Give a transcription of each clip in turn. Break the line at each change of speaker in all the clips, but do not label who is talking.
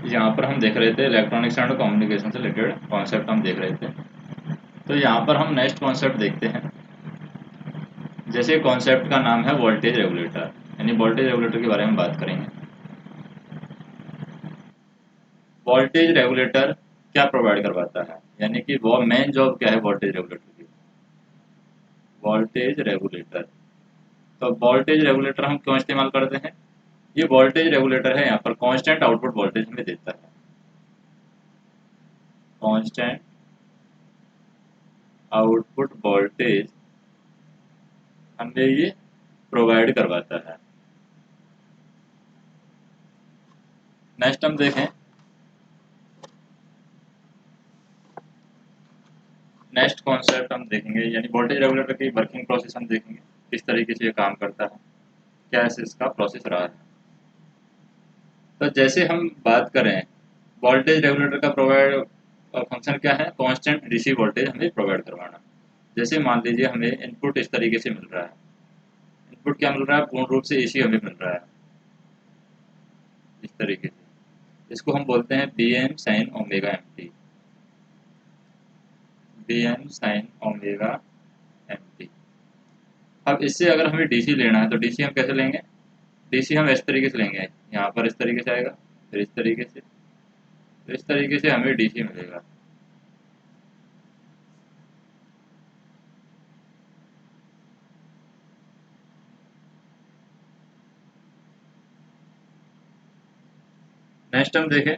यहाँ पर हम देख रहे थे इलेक्ट्रॉनिक्स एंड कम्युनिकेशन से रिलेटेड कॉन्सेप्ट हम देख रहे थे। तो यहाँ पर हम नेक्स्ट कॉन्सेप्ट देखते हैं। जैसे कॉन्सेप्ट का नाम है वोल्टेज रेगुलेटर, यानी वोल्टेज रेगुलेटर के बारे में बात करेंगे। वोल्टेज रेगुलेटर क्या प्रोवाइड करवाता है, यानी कि वो मेन जॉब क्या है वोल्टेज रेगुलेटर की। वोल्टेज रेगुलेटर, तो वोल्टेज रेगुलेटर हम क्यों इस्तेमाल करते हैं? ये वोल्टेज रेगुलेटर है, यहाँ पर कांस्टेंट आउटपुट वोल्टेज हमें देता है। कांस्टेंट आउटपुट वोल्टेज हमें ये प्रोवाइड करवाता है। नेक्स्ट हम देखें, नेक्स्ट कॉन्सेप्ट हम देखेंगे, यानी वोल्टेज रेगुलेटर की वर्किंग प्रोसेस हम देखेंगे, किस तरीके से ये काम करता है, क्या ऐसे इसका प्रोसेस रहा है। तो जैसे हम बात करें, वोल्टेज रेगुलेटर का प्रोवाइड फंक्शन क्या है? कांस्टेंट डीसी वोल्टेज हमें प्रोवाइड करवाना। जैसे मान लीजिए हमें इनपुट इस तरीके से मिल रहा है। इनपुट क्या मिल रहा है? पूर्ण रूप से एसी हमें मिल रहा है इस तरीके से। इसको हम बोलते हैं B M sine omega M T. B M sine omega M T. अब इससे अगर हमें डीसी लेना है तो डीसी हम कैसे लेंगे? डीसी हम इस तरीके से लेंगे, यहाँ पर इस तरीके से आएगा, फिर इस तरीके से, तो इस तरीके से हमें डीसी मिलेगा। नेक्स्ट हम देखें,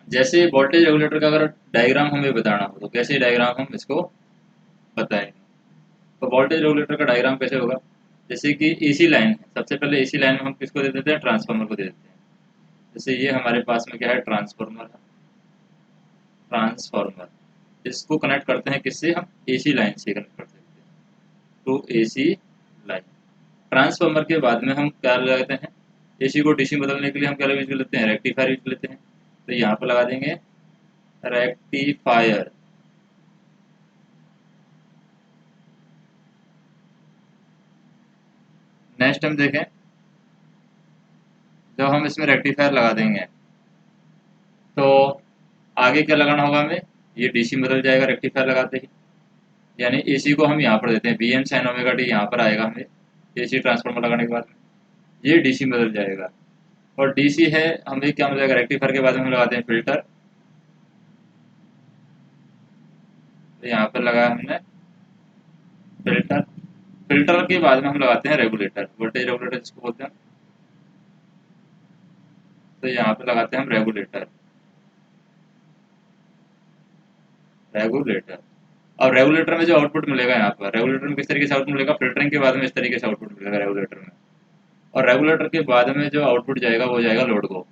जैसे वोल्टेज रेगुलेटर का अगर डायग्राम हमें बताना हो तो कैसे डायग्राम हम इसको बताएंगे? तो वोल्टेज रेगुलेटर का डायग्राम कैसे होगा? जैसे कि एसी लाइन है, सबसे पहले एसी लाइन में हम किसको दे देते हैं? ट्रांसफार्मर को दे देते हैं। जैसे ये हमारे पास में क्या है? ट्रांसफार्मर है। ट्रांसफार्मर इसको कनेक्ट करते हैं किससे? हम एसी लाइन से कनेक्ट कर सकते हैं, तो एसी लाइन। ट्रांसफार्मर के बाद में हम क्या लगाते हैं? एसी को डीसी बदलने के लिए हम क्या यूज लेते हैं? रेक्टिफायर यूज लेते हैं। तो यहाँ पर लगा देंगे रेक्टिफायर। नेक्स्ट हम देखें, जब हम इसमें रेक्टिफायर लगा देंगे तो आगे क्या लगाना होगा हमें? ये डीसी बदल जाएगा रेक्टिफायर लगाते ही, यानी एसी को हम यहाँ पर देते हैं B M sine omega T, यहाँ पर आएगा हमें एसी ट्रांसफार्मर लगाने के बाद में ये डीसी बदल जाएगा। और डीसी है, हमें क्या मिलेगा? रेक्टिफायर के बाद में हम लगाते हैं फिल्टर। तो यहाँ पर लगाया हमने फिल्टर। फिल्टर के बाद में हम लगाते हैं रेगुलेटर, वोल्टेज रेगुलेटर जिसको बोलते हैं। तो यहाँ पे लगाते हैं हम रेगुलेटर। रेगुलेटर, और रेगुलेटर में जो आउटपुट मिलेगा, यहाँ पर रेगुलेटर में किस तरीके से आउटपुट मिलेगा? फिल्टरिंग के बाद में इस तरीके से आउटपुट मिलेगा रेगुलेटर में। और रेगुलेटर के बाद में जो आउटपुट जाएगा वो जाएगा लोड को,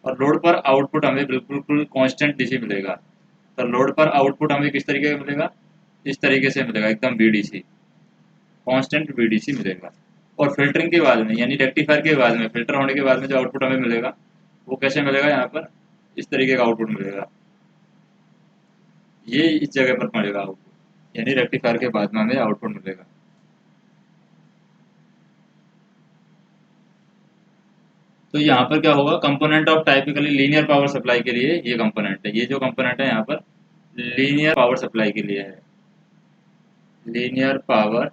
और लोड पर आउटपुट हमें बिल्कुल कांस्टेंट डीसी मिलेगा। तो लोड पर आउटपुट हमें किस तरीके का मिलेगा? इस तरीके से मिलेगा, एकदम बीडीसी, कांस्टेंट बीडीसी मिलेगा। और फिल्टरिंग के बाद में, यानी रेक्टिफायर के बाद में, फिल्टर होने के बाद में जो आउटपुट हमें मिलेगा वो कैसे मिलेगा? यहाँ पर इस तरीके का आउटपुट मिलेगा, ये इस जगह पर मिलेगा आउटपुट, यानी रेक्टिफायर के बाद में हमें आउटपुट मिलेगा। तो यहाँ पर क्या होगा? Component of typically linear power supply के लिए ये कंपोनेंट है, ये जो कंपोनेंट है यहाँ पर लीनियर पावर सप्लाई के लिए है। Linear power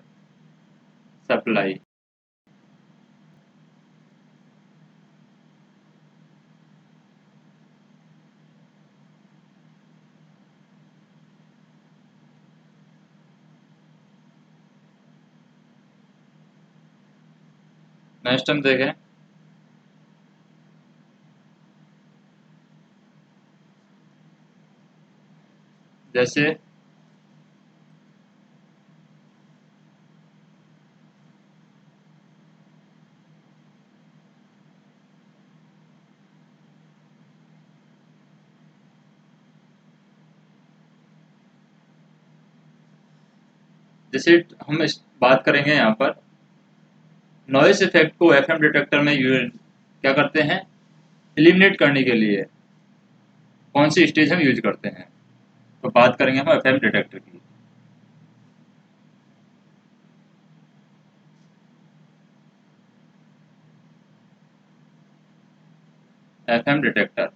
supply. नेक्स्ट हम देखें, जैसे जैसे हम बात करेंगे यहाँ पर नॉइस इफेक्ट को एफएम डिटेक्टर में यूज क्या करते हैं? एलिमिनेट करने के लिए कौन सी स्टेज हम यूज करते हैं? तो बात करेंगे हम एफएम डिटेक्टर की। FM detector.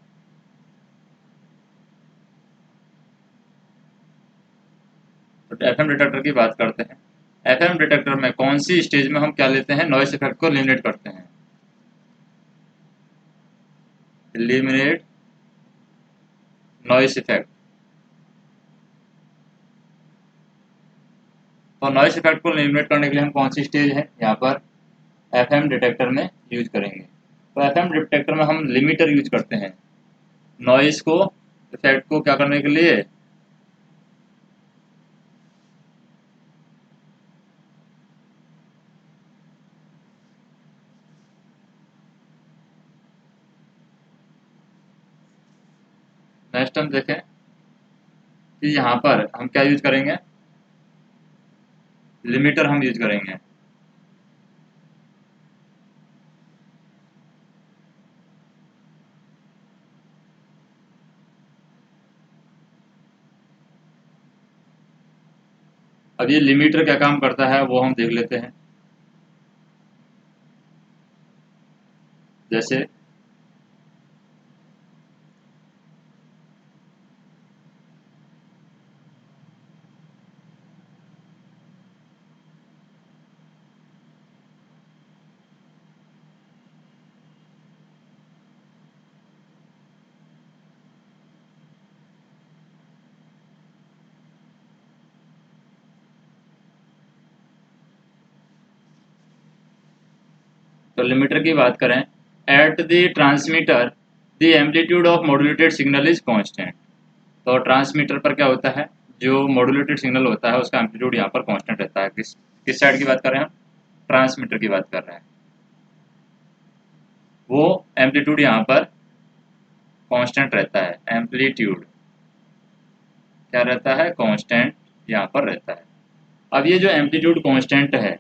तो एफएम डिटेक्टर की बात करते हैं। एफएम डिटेक्टर में कौन सी स्टेज में हम क्या लेते हैं, नॉइस इफेक्ट को एलिमिनेट करते हैं। Eliminate noise effect. तो नॉइस इफेक्ट को एलिमिनेट करने के लिए हम कौन सी स्टेज है यहाँ पर एफएम डिटेक्टर में यूज करेंगे। तो एफएम डिटेक्टर में हम लिमिटर यूज करते हैं नॉइस को इफेक्ट को क्या करने के लिए। नेक्स्ट हम देखें कि यहाँ पर हम क्या यूज करेंगे, लिमिटर हम यूज करेंगे। अब ये लिमिटर क्या काम करता है वो हम देख लेते हैं। जैसे तो लिमिटर की बात करें, eight the transmitter the amplitude of modulated signal is constant. तो ट्रांसमीटर पर क्या होता है, जो मॉड्यूलेटेड सिग्नल होता है उसका एम्पलीट्यूड यहाँ पर कांस्टेंट रहता है। किस साइड की बात कर रहे हैं हम, ट्रांसमीटर की बात कर रहे हैं। वो एम्पलीट्यूड यहाँ पर कांस्टेंट रहता है, एम्पलीट्यूड क्या रहता है, कांस्टेंट यहाँ पर रहता है। अब ये जो एम्पलीट्यूड कांस्टेंट है,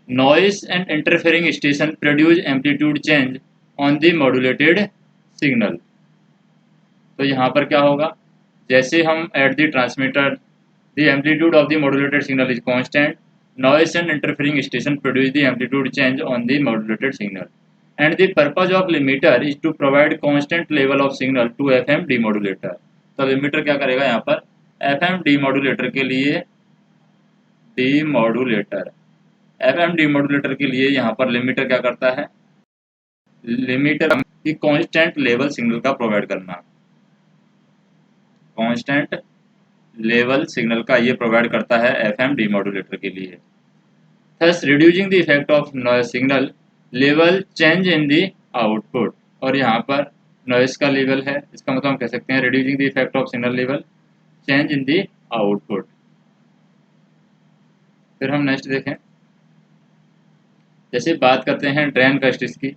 noise and interfering station produce amplitude change on the modulated signal. तो यहाँ पर क्या होगा, जैसे हम at the transmitter the amplitude of the modulated signal is constant, noise and interfering station produce the amplitude change on the modulated signal and the purpose of limiter is to provide constant level of signal to FM demodulator. तो limiter क्या करेगा यहाँ पर, FM demodulator के लिए demodulator FM demodulator के लिए यहाँ पर लिमिटर क्या करता है, लिमिटर की कांस्टेंट लेवल सिग्नल का प्रोवाइड करना, कांस्टेंट लेवल सिग्नल का ये प्रोवाइड करता है एफएम डीमॉड्यूलेटर के लिए। Thus reducing the effect of noise signal level change in the output. और यहाँ पर नॉइस का लेवल है, इसका मतलब हम कह सकते हैं reducing the effect of signal level change in the output. फिर हम नेक्स्ट देखें, जैसे बात करते हैं ड्रेन कैरेक्टरिस्टिक्स की।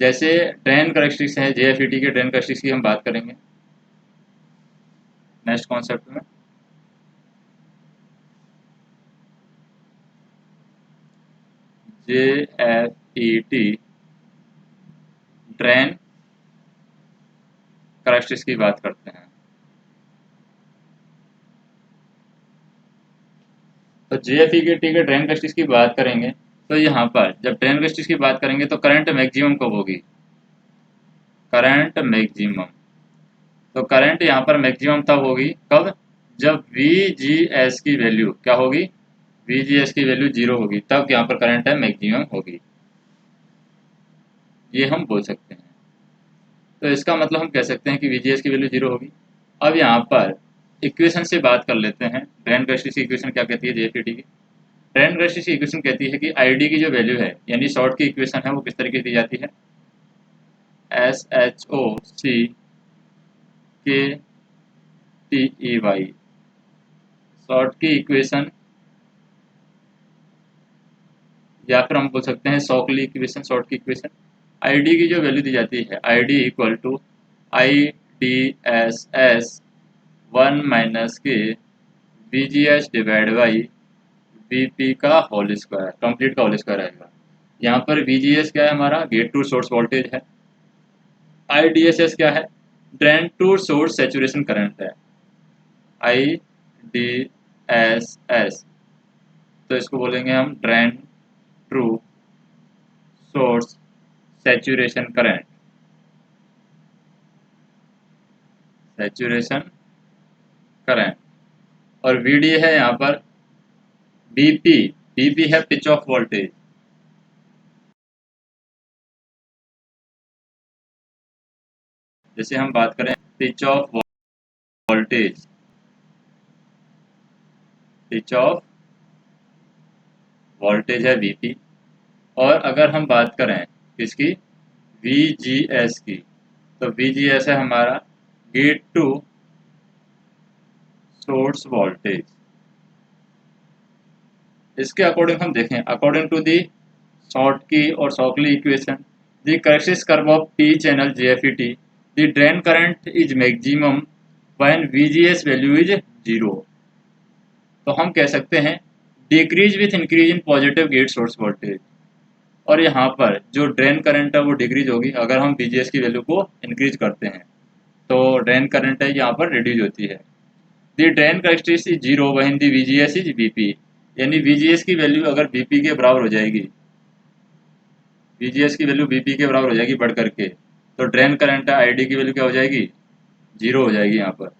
जैसे ड्रेन कैरेक्टरिस्टिक्स है, जेएफईटी के ड्रेन कैरेक्टरिस्टिक्स की हम बात करेंगे नेक्स्ट कॉन्सेप्ट में। जेएफईटी ड्रेन कैरेक्टरिस्टिक्स की बात करते हैं। तो जेएफईटी के ड्रेन कैरेक्टरिस्टिक्स की बात करेंगे तो यहाँ पर जब ड्रेन कैरेक्टरिस्टिक्स की बात करेंगे तो करंट मैक्सिमम कब होगी, करंट मैक्सिमम। तो करंट यहाँ पर मैक्सिमम तब होगी कब, जब VGS की वैल्यू क्या होगी, VGS की वैल्यू 0 होगी, तब यहाँ पर करंट है मैक्सिमम होगी, ये हम बोल सकते हैं। तो इसका मतलब हम कह सकते हैं कि VGS की वैल्यू 0 होगी। अब यहाँ पर इक्वेशन से बात कर लेते हैं, ड्रेन कैरेक्टरिस्टिक्स की इक्वेशन क्या कहती है जेएफईटी की। ड्रेन कैरेक्टरिस्टिक्स की इक्वेशन कहती है कि आईडी की जो वैल्यू है, यानी शॉर्ट की इक्वेशन है, वो किस तरीके से दी जाती है, SHOCKTEY। शॉर्ट की इक्वेशन या फिर हम बोल सकते हैं शॉकली इक्वेशन, शॉर्ट की इक्वेशन। आईडी की जो वैल्यू दी जाती है, ID equal to IDSS 1 minus के VGS डिवाइड बाई VP का होल स्क्वायर, कंप्लीट का होल स्क्वायर आएगा। यहाँ पर VGS क्या है, हमारा गेट टू सोर्स वोल्टेज है। IDSS क्या है, drain to source saturation current है, IDSS। तो इसको बोलेंगे हम drain to source saturation current. Saturation current, और वीडी है यहाँ पर बीपी, बीपी है पिच ऑफ वोल्टेज। जैसे हम बात करें pitch of voltage, pitch of voltage है वीपी, और अगर हम बात करें किसकी, वीजीएस की, तो वीजीएस है हमारा गेट टू सोर्स वोल्टेज। इसके अकॉर्डिंग हम देखें, अकॉर्डिंग टू दी शॉर्टकी और Shockley equation, the characteristic curve of P channel JFET, the drain current is maximum when VGS value is 0। तो हम कह सकते हैं decrease with increase in positive gate source voltage, और यहाँ पर जो ड्रेन करंट है वो डिक्रीज होगी अगर हम वीजीएस की वैल्यू को इंक्रीज करते हैं, तो ड्रेन करंट है यहाँ पर रिड्यूज होती है। The drain characteristic is 0 when the VGS is VP, यानी वीजीएस की वैल्यू अगर बीपी के बराबर हो जाएगी, वीजीएस की वैल्यू बीपी के बराबर हो जाएगी बढ़ करके, तो ड्रेन करंट आईडी की वैल्यू क्या हो जाएगी, 0 हो जाएगी यहाँ पर।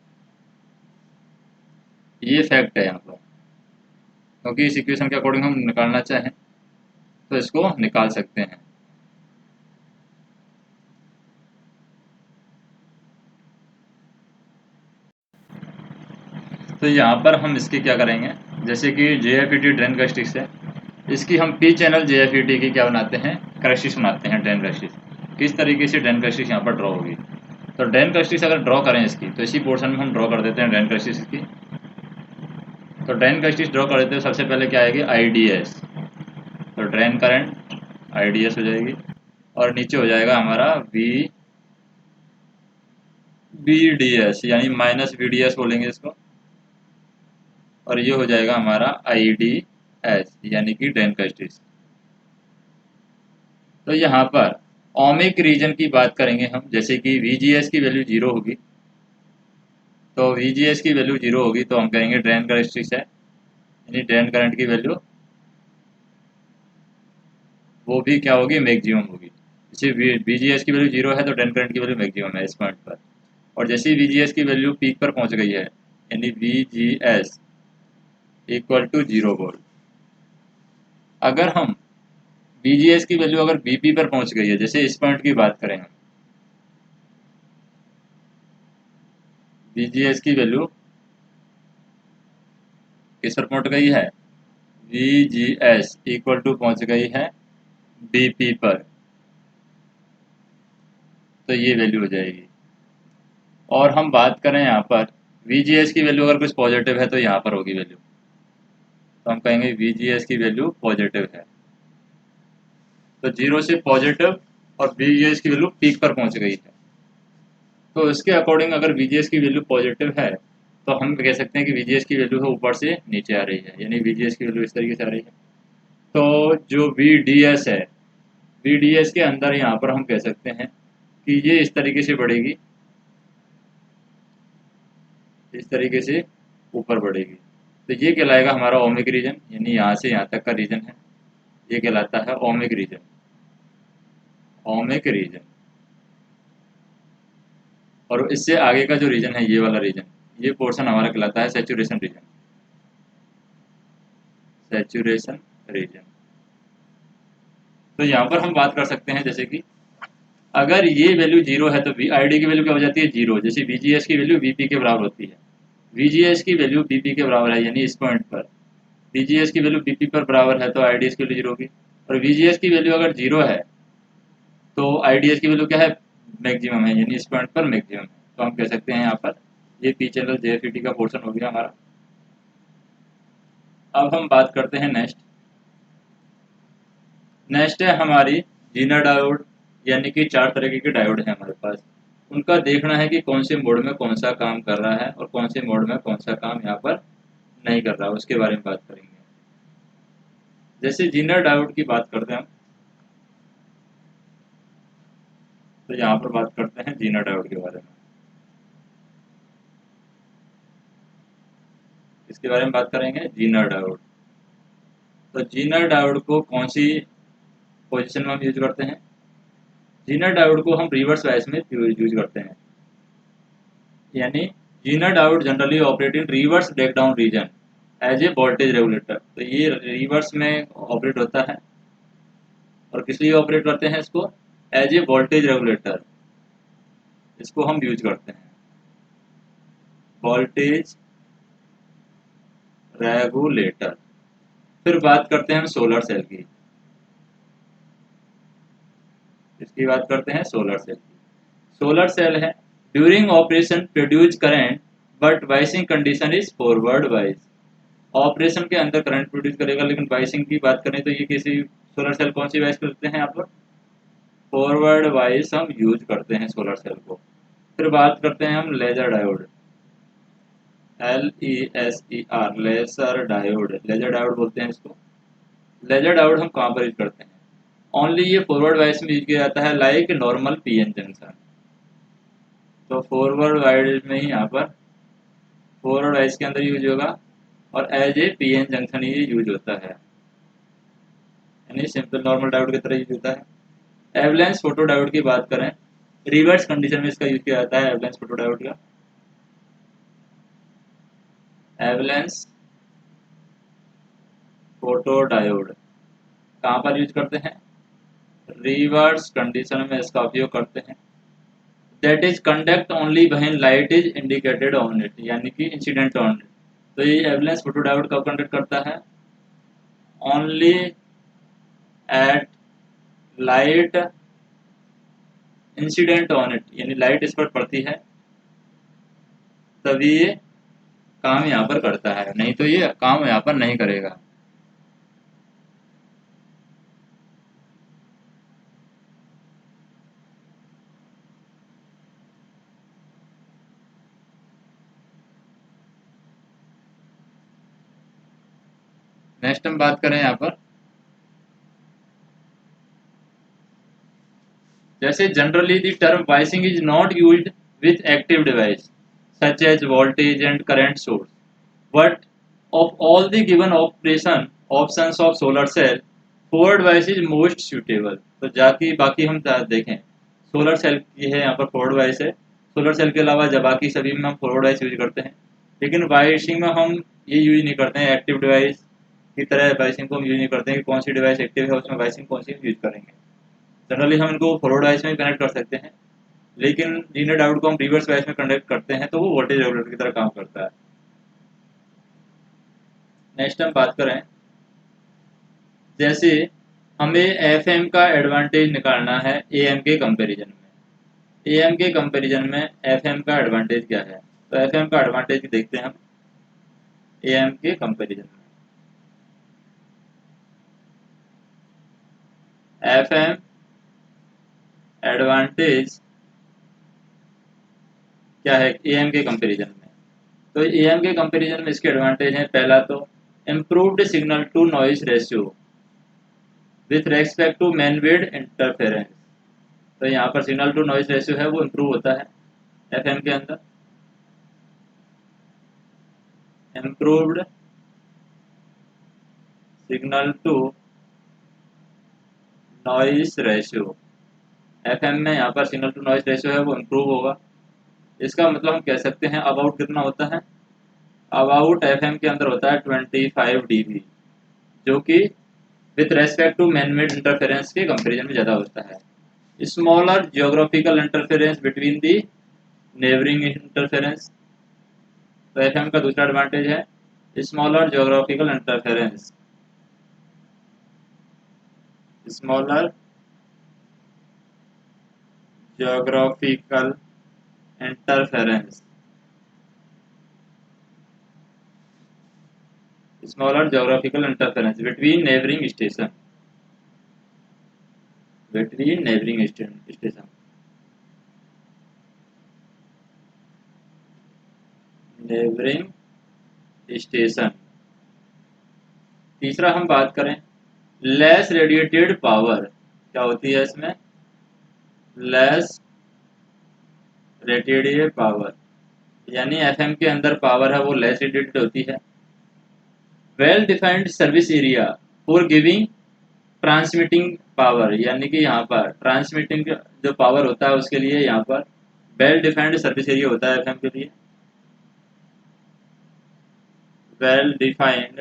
ये फैक्ट है यहाँ पर, क्योंकि इस इक्वेशन के अकॉर्डिंग हम निकालना चाहें तो इसको निकाल सकते हैं। तो यहाँ पर हम इसकी क्या करेंगे, जैसे कि जेएफईटी ड्रेन कैरेक्टरिस्टिक्स है, इसकी हम पी चैनल जेएफईटी की क्या बनाते हैं, कैरेक्टरिस्टिक्स बनाते हैं ड्रेन कैरेक्टरिस्टिक्स। किस तरीके से ड्रेन कैरेक्टरिस्टिक्स यहाँ पर ड्रॉ होगी, तो ड्रेन कैरेक्टरिस्टिक्स अगर ड्रॉ करें इसकी, तो इसी पोर्शन में हम ड्रॉ कर देते हैं ड्रेन कैरेक्टरिस्टिक्स की। तो ड्रेन कैरेक्टरिस्टिक्स ड्रॉ कर देते हैं, सबसे पहले क्या आएगी, आईडीएस, तो ड्रेन करंट आईडीएस हो जाएगी, और नीचे हो जाएगा हमारा वीडीएस, यानी माइनस वीडीएस बोलेंगे इसको, और ये हो जाएगा हमारा आईडीएस यानी कि ड्रेन कैरेक्टरिस्टिक्स। तो यहाँ पर ओमिक रीजन की बात करेंगे हम, जैसे कि वीजीएस की वैल्यू 0 होगी, तो वीजीएस की वैल्यू 0 होगी तो हम कहेंगे ड्रेन कैरेक्टरिस्टिक्स है, यानी ड्रेन करंट की वैल्यू वो भी क्या होगी, मैक्सिमम होगी। जैसे वीजीएस की वैल्यू 0 है तो ड्रेन करंट की वैल्यू मैक्सिमम है इस पॉइंट पर, और जैसे वीजीएस की वैल्यू पीक पर पहुंच गई है, यानी वीजीएस इक्वल टू 0 वोल्ट, अगर हम वीजीएस की वैल्यू अगर बीपी पर पहुंच गई है, जैसे इस पॉइंट की बात करें हम, वीजीएस की वैल्यू किस पर पहुंच गई है, वीजीएस इक्वल टू पहुंच गई है बीपी पर, तो ये वैल्यू हो जाएगी। और हम बात करें यहाँ पर वीजीएस की वैल्यू अगर कुछ पॉजिटिव है तो यहाँ पर होगी वैल्यू, तो हम कहेंगे वीजीएस की वैल्यू पॉजिटिव है, तो 0 से पॉजिटिव, और वीजीएस की वैल्यू पीक पर पहुंच गई है, तो इसके अकॉर्डिंग अगर वीजीएस की वैल्यू पॉजिटिव है तो हम कह सकते हैं कि वीजीएस की वैल्यू है ऊपर से नीचे आ रही है, यानी वीजीएस की वैल्यू इस तरीके से आ रही है। तो जो वीडीएस है, वीडीएस के अंदर यहाँ पर हम कह सकते हैं कि ये इस तरीके से बढ़ेगी, इस तरीके से ऊपर बढ़ेगी, तो ये कहलाएगा हमारा ओमिक रीजन, यानी यहाँ से यहाँ तक का रीजन है, ये कहलाता है ओमिक रीजन, ओमिक रीजन। और इससे आगे का जो रीजन है, ये वाला रीजन, ये पोर्शन हमारा कहलाता है सैचुरेशन रीजन, सैचुरेशन रीजन। तो यहाँ पर हम बात कर सकते हैं, जैसे कि अगर ये वैल्यू 0 है तो आईडी की वैल्यू क्या हो जाती है, 0। जैसे वीजीएस की वैल्यू वीपी के बराबर होती है, वीजीएस की वैल्यू बीपी के बराबर है, यानी इस पॉइंट पर वीजीएस की वैल्यू बीपी पर बराबर है तो आईडीएस की वैल्यू 0 होगी, और वीजीएस की वैल्यू अगर 0 है तो आईडीएस की वैल्यू क्या है, मैक्सिमम है, यानी इस पॉइंट पर मैक्सिमम है। तो हम कह सकते हैं यहाँ पर ये पी चैनल जेएफईटी का पोर्शन हो गया हमारा। अब हम बात करते हैं नेक्स्ट है हमारी जीनर डायोड, यानी कि 4 तरीके के डायोड है हमारे पास, उनका देखना है कि कौन से मोड में कौन सा काम कर रहा है और कौन से मोड में कौन सा काम यहाँ पर नहीं कर रहा है, उसके बारे में बात करेंगे। जैसे जीनर डायोड की बात करते हैं हम, तो यहाँ पर बात करते हैं जीनर डायोड के बारे में। इसके बारे में बात करेंगे जीनर डायोड। तो जीनर डायोड को कौन सी पोजीशन में हम यूज करते हैं, जीनर डायोड को हम रिवर्स बायस में यूज करते हैं। यानी Zener diode generally operate in reverse breakdown region as a voltage regulator. तो ये रिवर्स में ऑपरेट होता है और किस लिए ऑपरेट करते हैं इसको? एज ए वोल्टेज रेगुलेटर इसको हम यूज करते हैं, वोल्टेज रेगुलेटर। फिर बात करते हैं हम सोलर सेल की। इसकी बात करते हैं सोलर सेल की। सोलर सेल है during operation produce current but biasing condition is forward bias. Operation के अंदर करंट प्रोड्यूस करेगा, लेकिन वाइसिंग की बात करें तो ये किसी सोलर सेल कौन सी वाइस करते हैं? यहाँ पर फॉरवर्ड वाइज हम यूज करते हैं सोलर सेल को। फिर बात करते हैं हम laser diode, LESER, laser diode, laser diode बोलते हैं इसको। लेजर डायोड हम कहाँ पर यूज करते हैं? ओनली ये फॉरवर्ड वाइस में यूज किया जाता है लाइक नॉर्मल पीएन जंक्शन। तो फॉरवर्ड वाइज में ही यहाँ पर फॉरवर्ड वाइस के अंदर यूज होगा और एज ए पीएन जंक्शन ये यूज होता है, यानी सिंपल नॉर्मल डायोड की तरह यूज होता है। एवलेंस फोटो डायोड की बात करें, रिवर्स कंडीशन में इसका यूज किया जाता है एवलेंस फोटो डायोड का। एवलेंस फोटो डायोड कहाँ पर यूज करते हैं? रिवर्स कंडीशन में इसका उपयोग करते हैं। That is conduct only when light is indicated on it, यानी कि इंसिडेंट ऑन इट। तो ये एवलेंस फोटो डायोड कब कंडक्ट करता है? Only at light incident on it, यानी लाइट इस पर पड़ती है तभी ये काम यहाँ पर करता है, नहीं तो ये काम यहाँ पर नहीं करेगा। नेक्स्ट हम बात करें यहाँ पर, जैसे generally the term biasing is not used with active device such as voltage and current source, but of all the given operation options of solar cell forward bias is most suitable. तो जाके बाकी हम देखें, solar cell की है यहाँ पर forward bias है, सोलर सेल के अलावा जब बाकी सभी में हम फॉरवर्ड वाइस यूज करते हैं, लेकिन वाइसिंग में हम ये यूज नहीं करते हैं एक्टिव डिवाइस की तरह। वाइसिंग को हम यूज नहीं करते हैं कि कौन सी डिवाइस एक्टिव है उसमें वाइसिंग कौन सी यूज करेंगे। जनरली हम इनको फॉरवर्ड वाइस में कनेक्ट कर सकते हैं, लेकिन लीनियर डायोड को हम रिवर्स वाइस में कनेक्ट करते हैं तो वो वोल्टेज रेगुलेटर की तरह काम करता है। नेक्स्ट हम बात करें, जैसे हमें एफएम का एडवांटेज निकालना है एएम के कंपैरिजन में। एएम के कंपैरिजन में एफएम का एडवांटेज क्या है? तो एफएम का एडवांटेज देखते हैं हम एएम के कंपैरिजन में। एफएम एडवांटेज क्या है एएम के कंपैरिजन में? तो एएम के कंपैरिजन में इसके एडवांटेज हैं, पहला तो improved signal to noise ratio with respect to man wave interference. तो यहाँ पर सिग्नल टू नॉइज रेशियो है वो इम्प्रूव होता है एफएम के अंदर। Improved signal to noise ratio, FM में यहाँ पर सिग्नल टू नॉइज रेशियो है वो इम्प्रूव होगा। इसका मतलब हम कह सकते हैं अबाउट कितना होता है? अबाउट एफएम के अंदर होता है 25 dB, जो कि with respect to man made interference के कंपेरिजन में ज़्यादा होता है। Smaller geographical interference between the neighbouring interference. तो एफएम का दूसरा एडवांटेज है smaller geographical interference, smaller geographical interference, smaller geographical interference between neighbouring station, between neighbouring station, neighbouring station. तीसरा हम बात करें लेस रेडिएटेड पावर, क्या होती है इसमें? लेस रेडिएटेड पावर, यानी एफएम के अंदर पावर है वो लेस रेडिएटेड होती है। Well defined service area for giving transmitting power, यानी कि यहाँ पर ट्रांसमिटिंग जो पावर होता है उसके लिए यहाँ पर वेल डिफाइंड सर्विस एरिया होता है एफएम के लिए, well defined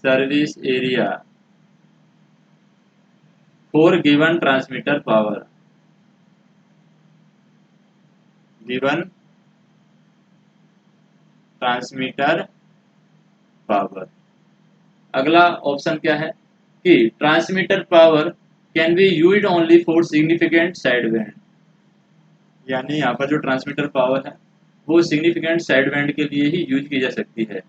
service area for given transmitter power, given transmitter power. अगला ऑप्शन क्या है कि transmitter power can be used only for significant side band, यानी यहाँ पर जो ट्रांसमीटर पावर है वो सिग्निफिकेंट साइड बैंड के लिए ही यूज की जा सकती है।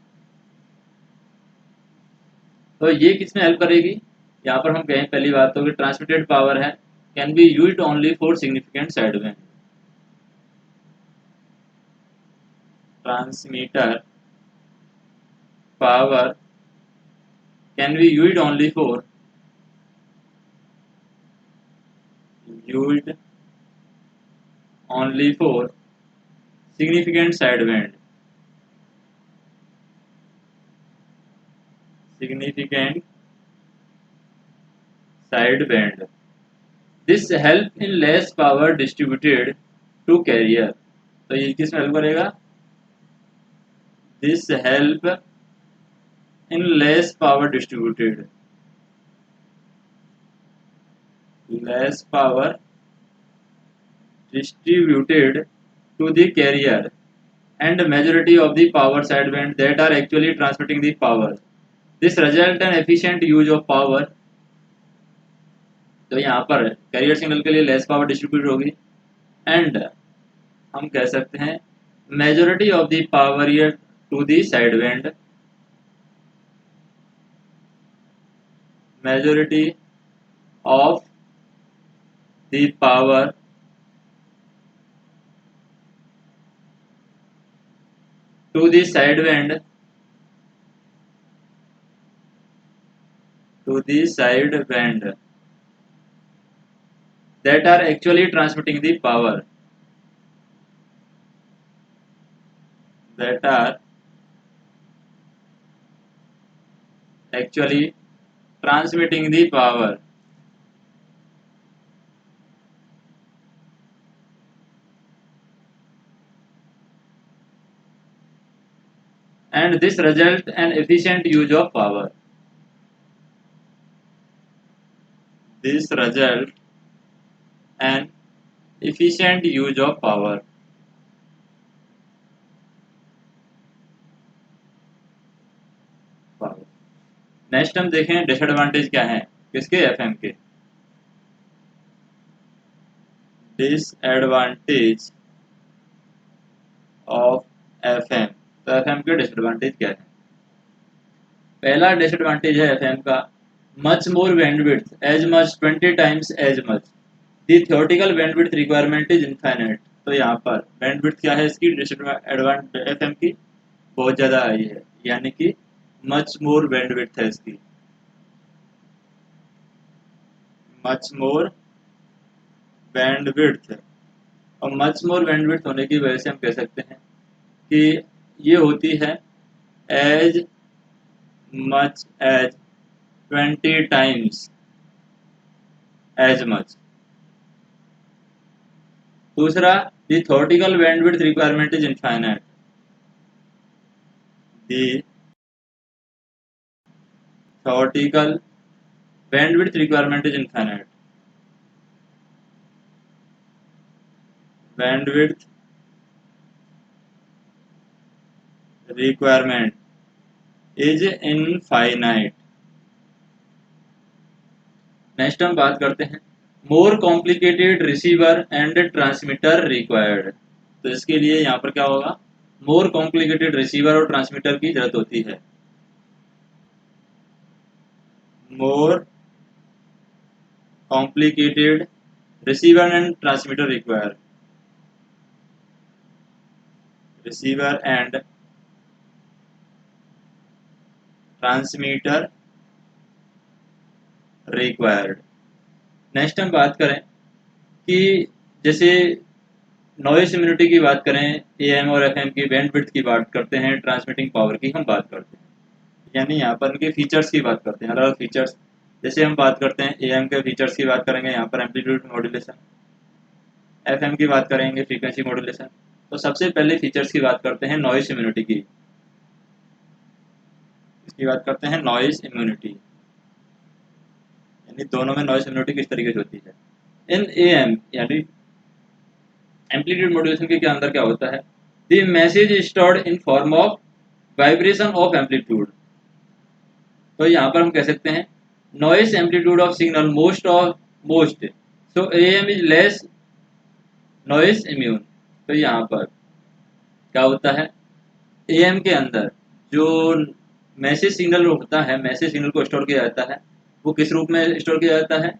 तो ये किसमें हेल्प करेगी, यहाँ पर हम कहें पहली बात तो कि ट्रांसमिटेड पावर है can be used only for significant side band, transmitter power can be used only for used only for significant sideband, significant sideband, this help in less power distributed to carrier। तो ये किस में help करेगा, this help in less power distributed, less power distributed to the carrier and majority of the power sideband that are actually transmitting the power, this result in efficient use of power। तो यहाँ पर career signal के लिए less power distribute होगी and हम कह सकते हैं majority of the power year to the side band, majority of the power to the side band, to the side band that are actually transmitting the power, that are actually transmitting the power, and this result an efficient use of power, this result an efficient use of power। Next हम देखें disadvantage क्या है किसके, FM के। Disadvantage of FM, तो FM के disadvantage क्या है। पहला डिसएडवांटेज है एफएम का, much more bandwidth as much 20 times as much the theoretical bandwidth requirement is infinite. तो यहाँ पर बैंडविड्थ क्या है इसकी, डिसएडवांटेज एफएम की बहुत ज़्यादा आई है, यानी कि मच मोर बैंडविड्थ है इसकी, मच मोर बैंडविड्थ। और मच मोर बैंडविड्थ होने की वजह से हम कह सकते हैं कि ये होती है as much as 20 times as much. दूसरा, the theoretical bandwidth requirement is infinite, the theoretical bandwidth requirement is infinite, bandwidth requirement is infinite। Next हम बात करते हैं more complicated receiver and transmitter required. तो इसके लिए यहाँ पर क्या होगा, मोर कॉम्प्लिकेटेड रिसीवर और ट्रांसमीटर की जरूरत होती है, more complicated receiver and transmitter require, receiver and transmitter required. Next हम बात करें कि जैसे नॉइज इम्यूनिटी की बात करें, एएम और एफएम की बैंडविड्थ की बात करते हैं, ट्रांसमिटिंग पावर की हम बात करते हैं, यानी यहाँ पर उनके फीचर्स की बात करते हैं, अलग अलग फीचर्स। जैसे हम बात करते हैं एएम के फीचर्स की बात करेंगे, यहाँ पर एम्पलीट्यूड मॉड्यूलेशन, एफएम की बात करेंगे, फ्रीक्वेंसी मॉड्यूलेशन, तो सबसे पहले फीचर्स की बात करते हैं नॉइस इम्यूनिटी की। इसकी बात करते हैं नॉइस इम्यूनिटी, यानी दोनों में नॉइस इम्यूनिटी किस तरीके से होती है। इन एएम यानी एम्पलीट्यूड मॉड्यूलेशन के अंदर क्या होता है, the message stored in form of vibration of amplitude. तो यहाँ पर हम कह सकते हैं noise amplitude of signal most so am is less noise immune. तो यहाँ पर क्या होता है, एएम के अंदर जो मैसेज सिग्नल होता है, मैसेज सिग्नल को स्टोर किया जाता है, वो किस रूप में स्टोर किया जाता है,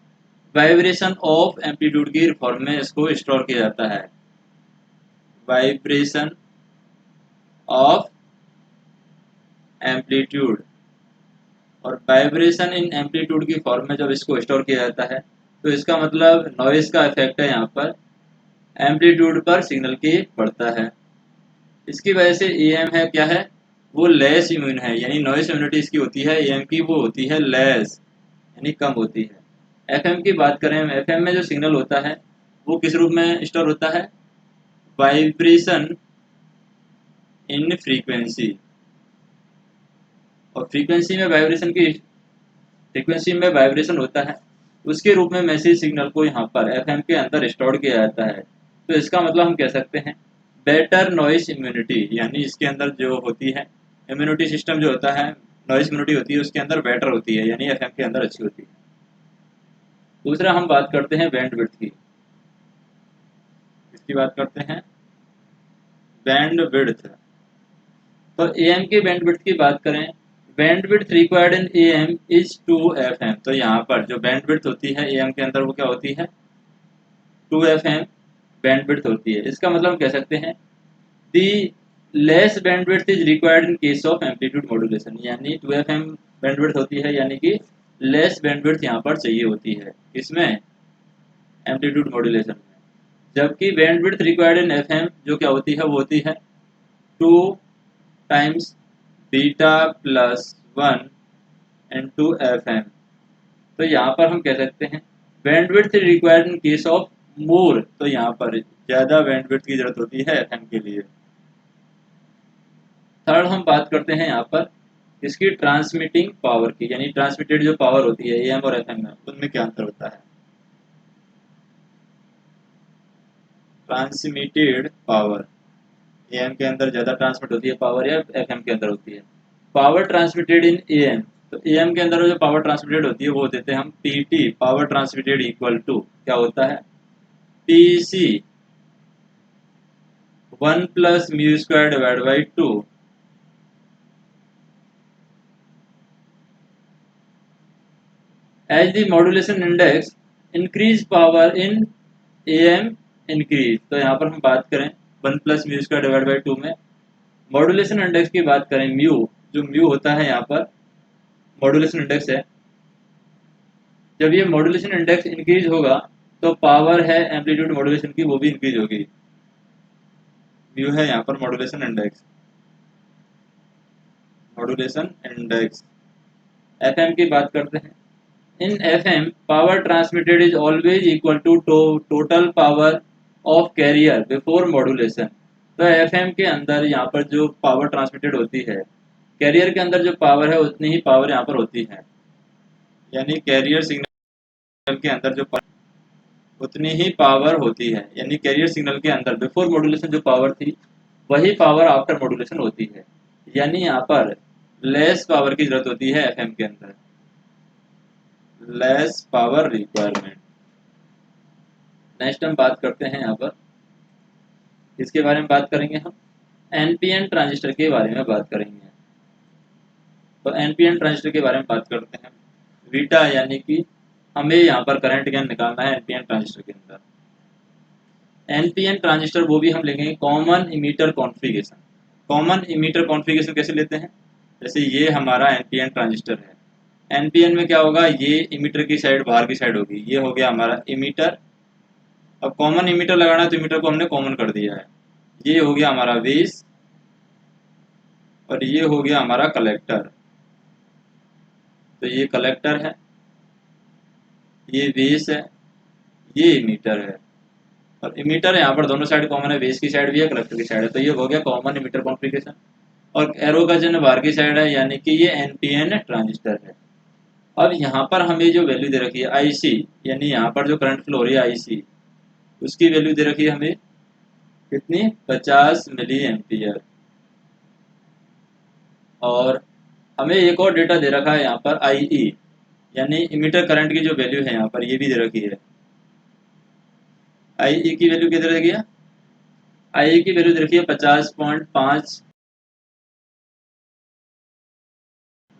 वाइब्रेशन ऑफ एम्पलीट्यूड की फॉर्म में इसको स्टोर किया जाता है। वाइब्रेशन ऑफ एम्पलीट्यूड, और वाइब्रेशन इन एम्पलीट्यूड की फॉर्म में जब इसको स्टोर किया जाता है तो इसका मतलब नॉइस का इफेक्ट है यहाँ पर एम्पलीट्यूड पर सिग्नल की पड़ता है। इसकी वजह से एएम है क्या है, वो लेस इम्यून है, यानी नॉइस इम्यूनिटी इसकी होती है एएम की वो होती है लेस, यानी कम होती है। एफएम की बात करें, एफएम में जो सिग्नल होता है वो किस रूप में स्टोर होता है, वाइब्रेशन इन फ्रीक्वेंसी, और फ्रीक्वेंसी में वाइब्रेशन होता है, उसके रूप में मैसेज सिग्नल को यहाँ पर एफएम के अंदर स्टोर किया जाता है। तो इसका मतलब हम कह सकते हैं बेटर नॉइस इम्यूनिटी, यानी इसके अंदर जो होती है इम्यूनिटी सिस्टम जो होता है, नॉइस इम्यूनिटी होती है उसके अंदर बेटर होती है, यानी एफएम के अंदर अच्छी होती है। दूसरा हम बात करते हैं बैंडविड्थ की। इसकी बात करते हैं बैंडविड्थ। तो एएम की बैंडविड्थ की बात करें, bandwidth required in am is 2 FM। तो यहाँ पर जो बैंडविड्थ होती है एएम के अंदर वो क्या होती है, 2 FM बैंडविड्थ होती है। इसका मतलब हम कह सकते हैं the less bandwidth is required in case of amplitude modulation, यानी 2 FM बैंडविड्थ होती है, यानी कि लेस बैंडविड्थ यहाँ पर चाहिए होती है इसमें एम्पलीट्यूड मॉड्यूलेशन में। जबकि बैंडविड्थ रिक्वायर्ड इन एफएम जो क्या होती है, वो होती है 2 times beta plus 1 into FM। तो यहाँ पर हम कह सकते हैं bandwidth required in case of more, तो यहाँ पर ज़्यादा बैंडविड्थ की जरूरत होती है एफएम के लिए। थर्ड हम बात करते हैं यहाँ पर इसकी ट्रांसमिटिंग पावर की, यानी ट्रांसमिटेड जो पावर होती है एएम और एफएम में उनमें क्या अंतर होता है। ट्रांसमिटेड पावर, एएम के अंदर ज़्यादा ट्रांसमिट होती है पावर या एफएम के अंदर होती है। पावर ट्रांसमिटेड इन एएम, तो एएम के अंदर जो पावर ट्रांसमिटेड होती है वो देते हैं हम PT, power transmitted equal to क्या होता है, PC 1 + μ²/2 as the modulation index increase power in AM increase. तो यहाँ पर हम बात करें 1 + μ²/2 में मॉड्यूलेशन इंडेक्स की बात करें, म्यू जो म्यू होता है यहाँ पर मॉड्यूलेशन इंडेक्स है, जब ये मॉड्यूलेशन इंडेक्स इंक्रीज होगा तो पावर है एम्पलीट्यूड मॉड्यूलेशन की वो भी इंक्रीज होगी। म्यू है यहाँ पर modulation index, modulation index. FM की बात करते हैं, in FM power transmitted is always equal to total power of carrier before modulation. तो एफएम के अंदर यहाँ पर जो पावर ट्रांसमिटेड होती है, कैरियर के अंदर जो पावर है उतनी ही पावर यहाँ पर होती है, यानी कैरियर सिग्नल के अंदर जो उतनी ही पावर होती है, यानी कैरियर सिग्नल के अंदर बिफोर मॉड्यूलेशन जो पावर थी वही पावर आफ्टर मॉड्यूलेशन होती है, यानी यहाँ पर लेस पावर की जरूरत होती है एफएम के अंदर, लेस पावर रिक्वायरमेंट। नेक्स्ट हम बात करते हैं यहाँ पर इसके बारे में बात करेंगे हम एनपीएन ट्रांजिस्टर के बारे में बात करेंगे। तो एनपीएन ट्रांजिस्टर के बारे में बात करते हैं, बीटा यानी कि हमें यहाँ पर करंट गेन निकालना है एनपीएन ट्रांजिस्टर के अंदर। एनपीएन ट्रांजिस्टर वो भी हम लेंगे common emitter configuration. Common emitter configuration कैसे लेते हैं, जैसे ये हमारा एनपीएन ट्रांजिस्टर है, एनपीएन में क्या होगा, ये इमीटर की साइड बाहर की साइड होगी, ये हो गया हमारा इमीटर। अब कॉमन इमीटर लगाना है तो इमीटर को हमने कॉमन कर दिया है, ये हो गया हमारा बेस और ये हो गया हमारा कलेक्टर। तो ये कलेक्टर है, ये बेस है, ये इमीटर है। और इमीटर यहाँ पर दोनों साइड कॉमन है, बेस की साइड भी है, कलेक्टर की साइड है, तो ये हो गया कॉमन इमीटर कॉन्फ़िगरेशन। और एरो का जो बाहर की साइड है यानी कि ये एनपीएन ट्रांजिस्टर है। अब यहाँ पर हमें जो वैल्यू दे रखी है आईसी, यानी यहाँ पर जो करंट फ्लो हो रही है आईसी, उसकी वैल्यू दे रखी है हमें कितनी, 50 मिली एम्पियर। और हमें एक और डेटा दे रखा है यहाँ पर आईई, यानी इमीटर करंट की जो वैल्यू है यहाँ पर ये भी दे रखी है। आईई की वैल्यू कितनी दे रखी है, आईई की वैल्यू दे रखी है 50.5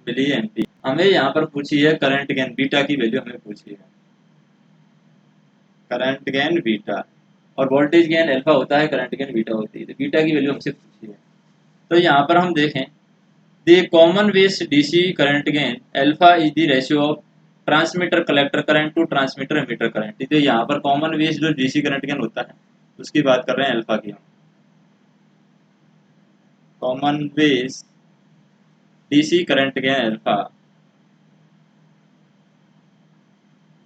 मिली एम्पी। हमें यहाँ पर पूछी है करंट गेन बीटा की वैल्यू हमें पूछी है, करंट गेन बीटा। और वोल्टेज गेन अल्फा होता है, करंट गेन बीटा होती है, तो बीटा की वैल्यू हमसे पूछी है। तो यहाँ पर हम देखें the common base DC current gain alpha is the ratio of transmitter collector current to transmitter emitter current. तो यहाँ पर कॉमन बेस जो डीसी करंट गेन होता है उसकी बात कर रहे हैं अल्फा की हम। Common base DC current gain alpha,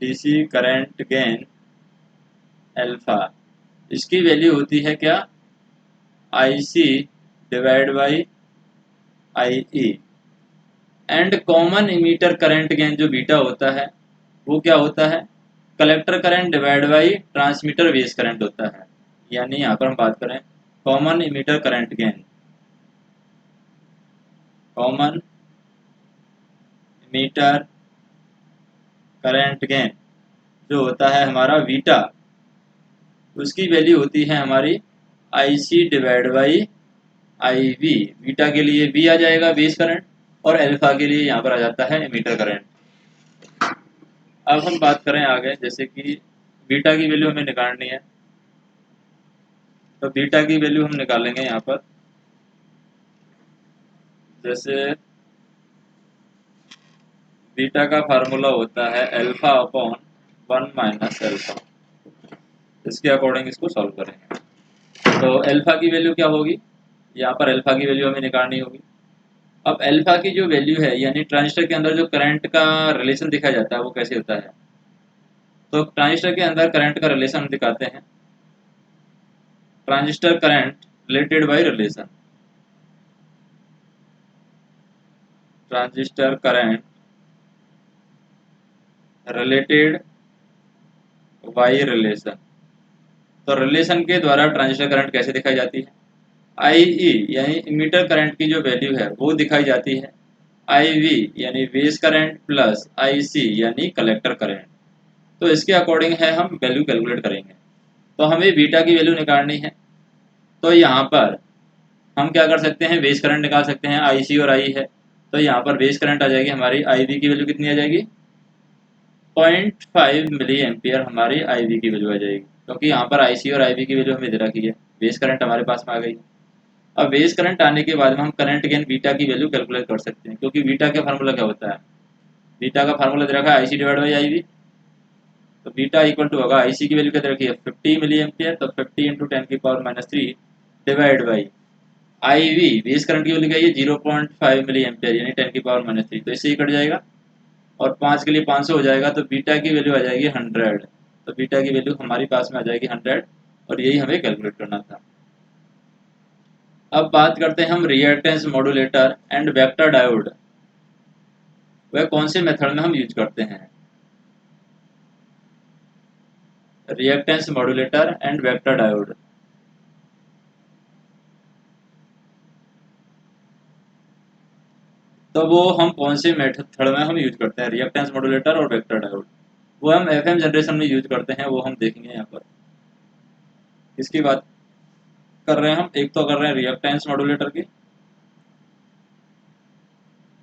DC current gain alpha, इसकी वैल्यू होती है क्या, I C divide by I E. And common emitter current gain जो बीटा होता है वो क्या होता है, collector current divide by transmitter base current होता है। यानी यहाँ पर हम बात करें common emitter current gain, common emitter current gain जो होता है हमारा बीटा, उसकी वैल्यू होती है हमारी I C divide by I B. Beta के लिए बी आ जाएगा बेस करंट, और अल्फा के लिए यहाँ पर आ जाता है इमीटर करंट। अब हम बात करें आगे, जैसे कि बीटा की वैल्यू हमें निकालनी है, तो बीटा की वैल्यू हम निकालेंगे यहाँ पर, जैसे बीटा का फार्मूला होता है अल्फा अपॉन 1 माइनस अल्फा। इसके अकॉर्डिंग इसको सॉल्व करेंगे। तो अल्फा की वैल्यू क्या होगी, यहाँ पर अल्फा की वैल्यू हमें निकालनी होगी। अब अल्फा की जो वैल्यू है यानी ट्रांजिस्टर के अंदर जो करंट का रिलेशन दिखा जाता है वो कैसे होता है, तो ट्रांजिस्टर के अंदर करंट का रिलेशन हम दिखाते हैं, transistor current related by relation, transistor current related by relation. तो रिलेशन के द्वारा ट्रांजिस्टर करंट कैसे दिखाई जाती है, आई ई यानी इमीटर करंट की जो वैल्यू है वो दिखाई जाती है आई वी यानी बेस करंट प्लस आई सी यानी कलेक्टर करंट। तो इसके अकॉर्डिंग है हम वैल्यू कैलकुलेट करेंगे। तो हमें बीटा की वैल्यू निकालनी है, तो यहाँ पर हम क्या कर सकते हैं, बेस करंट निकाल सकते हैं, आई सी और आई है, तो यहाँ पर बेस करंट आ जाएगी हमारी, आई वी की वैल्यू कितनी आ जाएगी, 0.5 मिली एम्पियर हमारी आई वी की वैल्यू आ जाएगी, क्योंकि यहाँ पर आई सी और आई वी की वैल्यू हमें दे रखी है, बेस करंट हमारे पास में आ गई। अब बेस करंट आने के बाद में हम करंट गेन बीटा की वैल्यू कैलकुलेट कर सकते हैं, क्योंकि बीटा का फार्मूला क्या होता है, बीटा का फार्मूला दे रखा है I C divide by I V. तो बीटा इक्वल टू होगा, आईसी की वैल्यू क्या दे रखी है 50 मिली एम्पियर, तो 50 into 10⁻³ divide by I V, base current की वैल्यू क्या है 0.5 मिली एम्पियर यानी 10⁻³, तो इससे ही कट जाएगा और 5 के लिए 500 हो जाएगा, तो बीटा की वैल्यू आ जाएगी 100। तो बीटा की वैल्यू हमारी पास में आ जाएगी 100, और यही हमें कैलकुलेट करना था। अब बात करते हैं हम reactance modulator and varactor diode, वह कौन से मेथड में हम यूज करते हैं, reactance modulator and varactor diode. तो वो हम कौन से मेथड में हम यूज करते हैं, रिएक्टेंस मॉड्यूलेटर और वेक्टर डायोड, वो हम एफएम जनरेशन में यूज करते हैं, वो हम देखेंगे यहाँ पर। इसकी बात कर रहे हैं हम, एक तो कर रहे हैं रिएक्टेंस मॉड्यूलेटर की,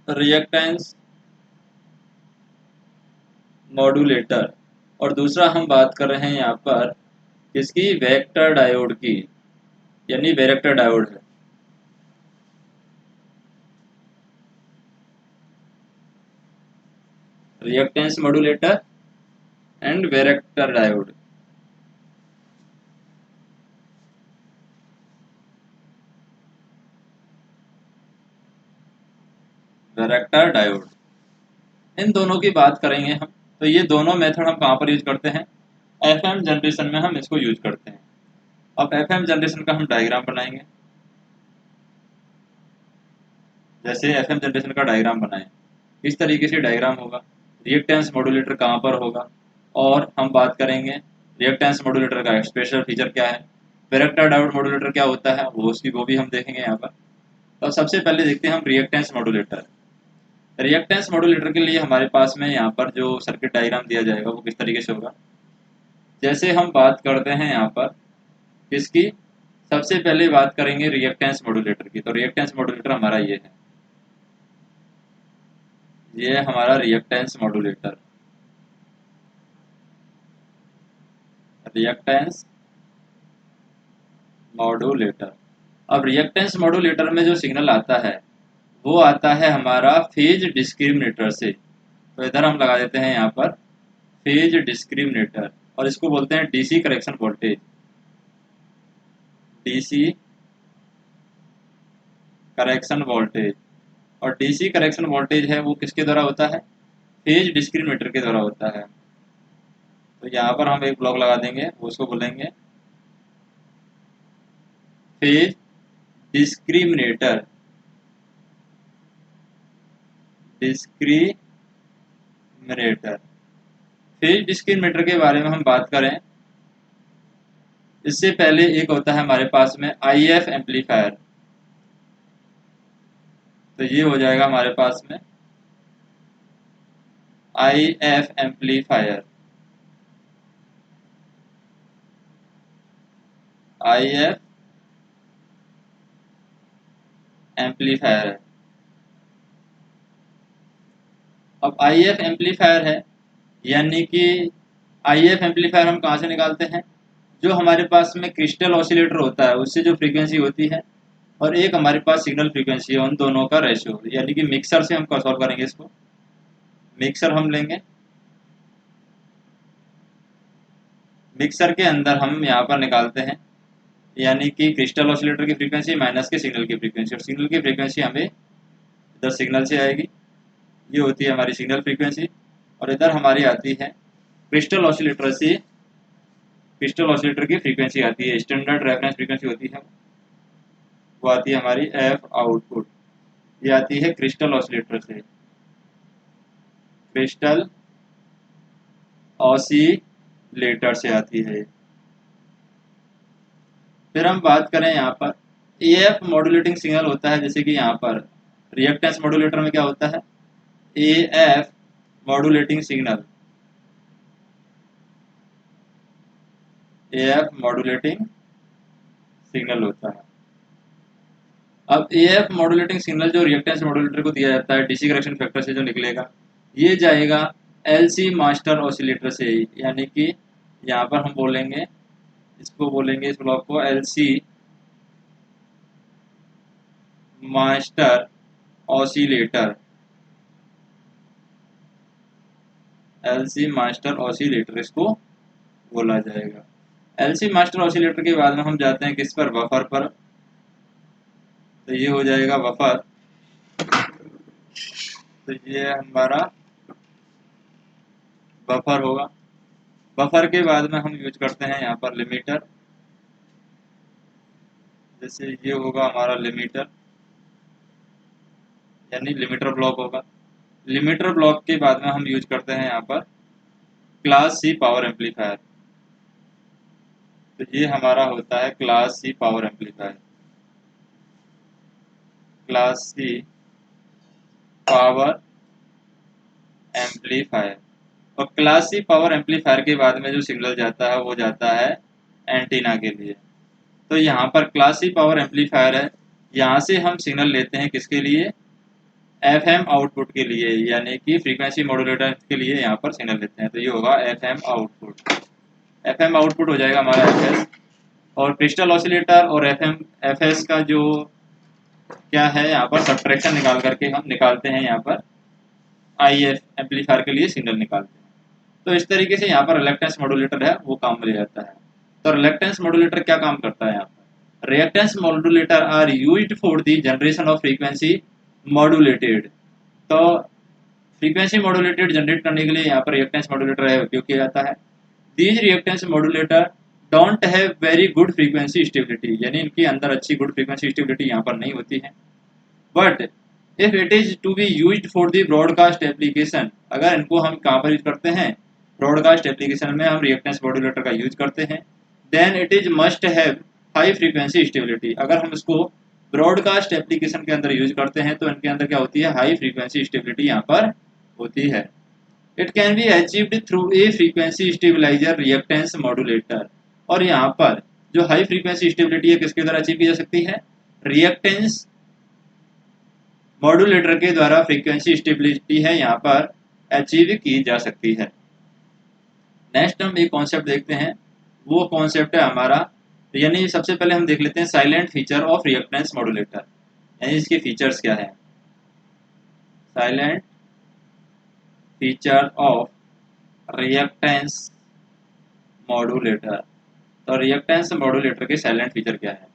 रिएक्टेंस मॉड्यूलेटर, और दूसरा हम बात कर रहे हैं यहाँ पर किसकी, वेक्टर डायोड की, यानी वेक्टर डायोड है। Reactance modulator and varactor diode. Varactor diode, इन दोनों की बात करेंगे हम। तो ये दोनों मेथड हम कहाँ पर यूज करते हैं, एफएम जनरेशन में हम इसको यूज करते हैं। अब एफएम जनरेशन का हम डायग्राम बनाएंगे। जैसे एफएम जनरेशन का डायग्राम बनाएं, इस तरीके से डायग्राम होगा। रिएक्टेंस मॉड्यूलेटर कहाँ पर होगा, और हम बात करेंगे रिएक्टेंस मॉड्यूलेटर का स्पेशल फीचर क्या है, वैरेक्टर डायोड मॉड्यूलेटर क्या होता है वो भी हम देखेंगे यहाँ पर। तो सबसे पहले देखते हैं हम रिएक्टेंस मॉड्यूलेटर। रिएक्टेंस मॉड्यूलेटर के लिए हमारे पास में यहाँ पर जो सर्किट डायग्राम दिया जाएगा वो किस तरीके से होगा। जैसे हम बात करते हैं यहाँ पर किसकी, सबसे पहले बात करेंगे रिएक्टेंस मॉड्यूलेटर की। तो रिएक्टेंस मॉड्यूलेटर हमारा ये है, ये है हमारा रिएक्टेंस मॉड्यूलेटर। Reactance modulator. अब रिएक्टेंस मॉड्यूलेटर में जो सिग्नल आता है वो आता है हमारा फेज डिस्क्रिमिनेटर से। तो इधर हम लगा देते हैं यहाँ पर फेज डिस्क्रिमिनेटर, और इसको बोलते हैं DC correction voltage. DC correction voltage, और डीसी करेक्शन वोल्टेज है वो किसके द्वारा होता है, फेज डिस्क्रिमिनेटर के द्वारा होता है। तो यहाँ पर हम एक ब्लॉक लगा देंगे, वो उसको बोलेंगे phase discriminator. Discriminator, phase discriminator के बारे में हम बात करें, इससे पहले एक होता है हमारे पास में आईएफ एम्पलीफायर। तो ये हो जाएगा हमारे पास में आईएफ एम्पलीफायर। आईएफ एम्पलीफायर है। अब आईएफ एम्पलीफायर है, यानी कि आईएफ एम्पलीफायर हम कहाँ से निकालते हैं, जो हमारे पास में क्रिस्टल ऑसिलेटर होता है उससे जो फ्रीक्वेंसी होती है, और एक हमारे पास सिग्नल फ्रीक्वेंसी है, उन दोनों का रेशियो, यानी कि मिक्सर से हम सॉल्व करेंगे इसको। मिक्सर हम लेंगे, मिक्सर के अंदर हम यहाँ पर निकालते हैं, यानी कि क्रिस्टल ऑसिलेटर की फ्रीक्वेंसी माइनस के सिग्नल की फ्रीक्वेंसी, और सिग्नल की फ्रीक्वेंसी हमें इधर सिग्नल से आएगी, ये होती है हमारी सिग्नल फ्रीक्वेंसी। और इधर हमारी आती है क्रिस्टल ऑसिलेटर से, क्रिस्टल ऑसिलेटर की फ्रीक्वेंसी आती है, स्टैंडर्ड रेफरेंस फ्रीक्वेंसी होती है, वो आती है हमारी एफ आउटपुट। ये आती है क्रिस्टल ऑसिलेटर से, क्रिस्टल ऑसिलेटर से आती है। फिर हम बात करें यहाँ पर एएफ मॉड्यूलेटिंग सिग्नल होता है, जैसे कि यहाँ पर रिएक्टेंस मॉड्यूलेटर में क्या होता है, AF modulating signal, AF modulating signal होता है। अब एएफ मॉड्यूलेटिंग सिग्नल जो रिएक्टेंस मॉड्यूलेटर को दिया जाता है डीसी करेक्शन फैक्टर से जो निकलेगा, ये जाएगा एलसी मास्टर ऑसिलेटर से, यानी कि यहाँ पर हम बोलेंगे, इसको बोलेंगे इस ब्लॉक को LC master oscillator. LC master oscillator इसको बोला जाएगा। एलसी मास्टर ऑसिलेटर के बाद में हम जाते हैं किस पर, बफर पर। तो ये हो जाएगा बफर। तो ये हमारा बफर होगा। बफर के बाद में हम यूज करते हैं यहाँ पर लिमिटर, जैसे ये होगा हमारा लिमिटर, यानी लिमिटर ब्लॉक होगा। लिमिटर ब्लॉक के बाद में हम यूज करते हैं यहाँ पर क्लास सी पावर एम्पलीफायर। तो ये हमारा होता है class C power amplifier, class C power amplifier. और क्लास सी पावर एम्पलीफायर के बाद में जो सिग्नल जाता है वो जाता है एंटीना के लिए। तो यहाँ पर क्लास सी पावर एम्पलीफायर है, यहाँ से हम सिग्नल लेते हैं किसके लिए, एफएम आउटपुट के लिए, यानी कि फ्रीक्वेंसी मॉड्यूलेटर के लिए यहाँ पर सिग्नल लेते हैं। तो ये होगा एफएम आउटपुट। एफएम आउटपुट हो जाएगा हमारा एफएस। और क्रिस्टल ऑसिलेटर और एफएम एफएस का जो क्या है, यहाँ पर सब्ट्रैक्शन निकाल करके हम निकालते हैं यहाँ पर आईएफ एम्पलीफायर के लिए सिग्नल निकालते हैं। तो इस तरीके से यहाँ पर रिएक्टेंस मॉड्यूलेटर है वो काम में ले जाता है। तो रिएक्टेंस मॉड्यूलेटर क्या काम करता है यहाँ पर, reactance modulator are used for the generation of frequency modulated. तो फ्रीक्वेंसी मॉड्यूलेटेड जनरेट करने के लिए यहाँ पर रिएक्टेंस मॉड्यूलेटर उपयोग किया जाता है। These reactance modulator don't have very good frequency stability, यानी इनके अंदर अच्छी गुड फ्रीक्वेंसी स्टेबिलिटी यहाँ पर नहीं होती है। But if it is to be used for the broadcast application, अगर इनको हम कहाँ पर यूज करते हैं, ब्रॉडकास्ट एप्लीकेशन में हम रिएक्टेंस मॉड्यूलेटर का यूज करते हैं, then it is must have high frequency stability. अगर हम इसको ब्रॉडकास्ट एप्लीकेशन के अंदर यूज करते हैं तो इनके अंदर क्या होती है, हाई फ्रीक्वेंसी स्टेबिलिटी यहाँ पर होती है। It can be achieved through a frequency stabiliser reactance modulator, और यहाँ पर जो हाई फ्रीक्वेंसी स्टेबिलिटी है किसके द्वारा अचीव की जा सकती है, रिएक्टेंस मॉड्यूलेटर के द्वारा फ्रीक्वेंसी स्टेबिलिटी है यहाँ पर अचीव की जा सकती है। नेक्स्ट हम एक कॉन्सेप्ट देखते हैं, वो कॉन्सेप्ट है हमारा, यानी सबसे पहले हम देख लेते हैं silent feature of reactance modulator, यानी इसके फीचर्स क्या है। Silent feature of reactance modulator, तो रिएक्टेंस मॉड्यूलेटर के साइलेंट फीचर क्या है।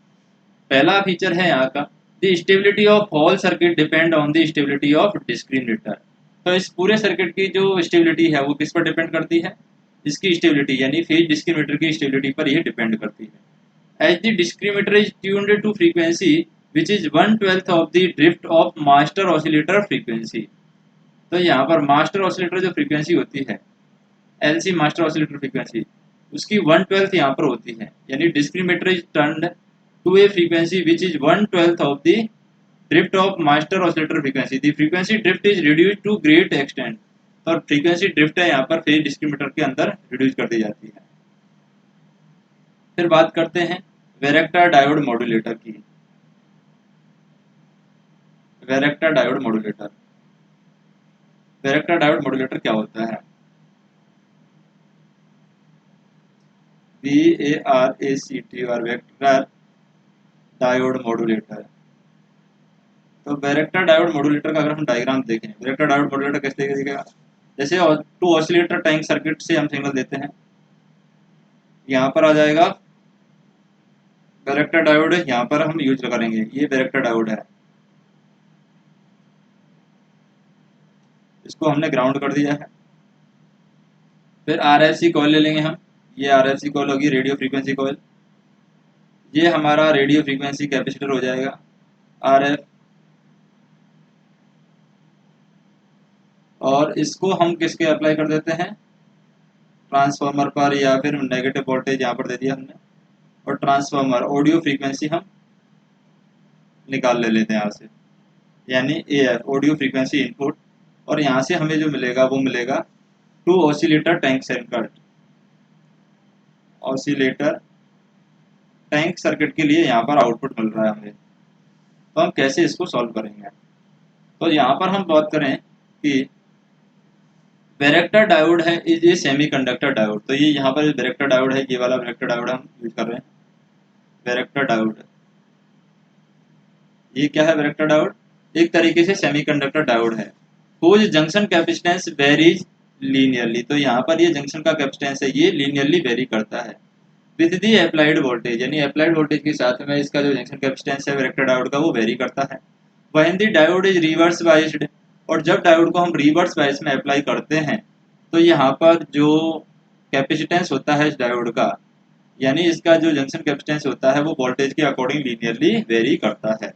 पहला फीचर है यहाँ का, the stability of whole circuit depend on the stability of discriminator. तो इस पूरे सर्किट की जो स्टेबिलिटी है वो किस पर डिपेंड करती है, इसकी स्टेबिलिटी यानी फेज डिस्क्रिमिनेटर की स्टेबिलिटी पर यह डिपेंड करती है। As the discriminator is tuned to frequency which is 1/12 of the drift of master oscillator frequency. तो यहाँ पर मास्टर ऑसिलेटर जो फ्रीक्वेंसी होती है, एलसी मास्टर ऑसिलेटर फ्रीक्वेंसी, उसकी 1/12 यहाँ पर होती है, यानी discriminator is turned to a frequency which is 1/12 of the drift of master oscillator frequency. The frequency drift is reduced to great extent, और फ्रीक्वेंसी ड्रिफ्ट है यहाँ पर फेज डिस्क्रिमिनेटर के अंदर रिड्यूस कर दी जाती है। फिर बात करते हैं वेरेक्टर डायोड मॉड्यूलेटर की। Varactor diode modulator, varactor diode modulator क्या होता है, VARACT और वेक्टर डायोड मॉड्यूलेटर। तो वेरेक्टर डायोड मॉड्यूलेटर का अगर हम डायग्राम देखें, वेरेक्टर डायोड मॉड्यूलेटर कैसे दिखेगा, जैसे टू ऑसिलेटर टैंक सर्किट से हम सिग्नल देते हैं, यहाँ पर आ जाएगा वेरेक्टर डायोड, यहाँ पर हम यूज करेंगे, ये वेरेक्टर डायोड है, इसको हमने ग्राउंड कर दिया है। फिर RFC कॉइल ले लेंगे हम, ये RFC कॉइल होगी रेडियो फ्रीक्वेंसी कॉइल, ये हमारा रेडियो फ्रीक्वेंसी कैपेसिटर हो जाएगा RF, और इसको हम किसके अप्लाई कर देते हैं, ट्रांसफार्मर पर, या फिर नेगेटिव वोल्टेज यहाँ पर दे दिया हमने, और ट्रांसफार्मर ऑडियो फ्रीक्वेंसी हम निकाल ले लेते हैं यहाँ से, यानी AF ऑडियो फ्रीक्वेंसी इनपुट, और यहाँ से हमें जो मिलेगा वो मिलेगा to oscillator tank circuit. Oscillator tank circuit के लिए यहाँ पर आउटपुट मिल रहा है हमें, तो हम कैसे इसको सॉल्व करेंगे। तो यहाँ पर हम बात करें कि वेरेक्टर डायोड है इज ए सेमीकंडक्टर डायोड, तो ये यहाँ पर वेरेक्टर डायोड है, ये वाला वेरेक्टर डायोड हम यूज कर रहे हैं। वेरेक्टर डायोड, ये क्या है, वेरेक्टर डायोड एक तरीके से सेमीकंडक्टर डायोड है। Whose junction capacitance varies linearly, तो यहाँ पर ये जंक्शन का कैपेसिटेंस है ये लीनियरली वेरी करता है विद दी अप्लाइड वोल्टेज, यानी अप्लाइड वोल्टेज के साथ में इसका जो जंक्शन कैपेसिटेंस है वेरेक्टर डायोड का वो वेरी करता है। When the diode is reverse biased, और जब डायोड को हम रिवर्स बाइस में अप्लाई करते हैं तो यहाँ पर जो कैपेसिटेंस होता है इस डायोड का, यानी इसका जो जंक्शन कैपेसिटेंस होता है वो वोल्टेज के अकॉर्डिंग लीनियरली वेरी करता है।